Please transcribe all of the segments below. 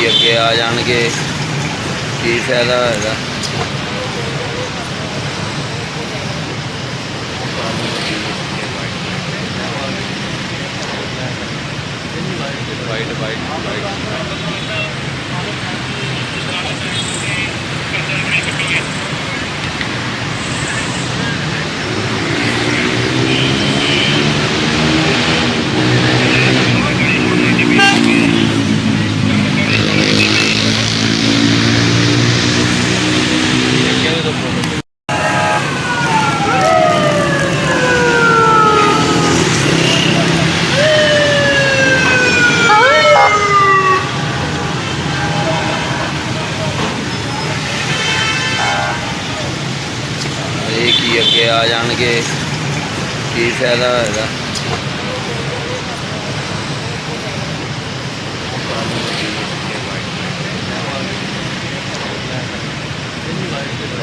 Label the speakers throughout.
Speaker 1: ਕੀ ਅੱਗੇ ਆ ਜਾਣਗੇ, ਕੀ ਫਾਇਦਾ ਹੋਏਗਾ। ਇਹ ਕੀ ਅੱਗੇ ਆ ਜਾਣਗੇ, ਕੀ ਫਾਇਦਾ ਹੋਏਗਾ।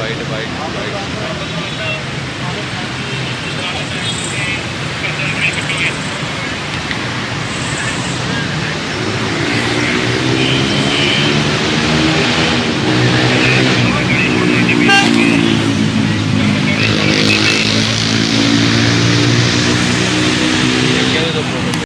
Speaker 2: White white white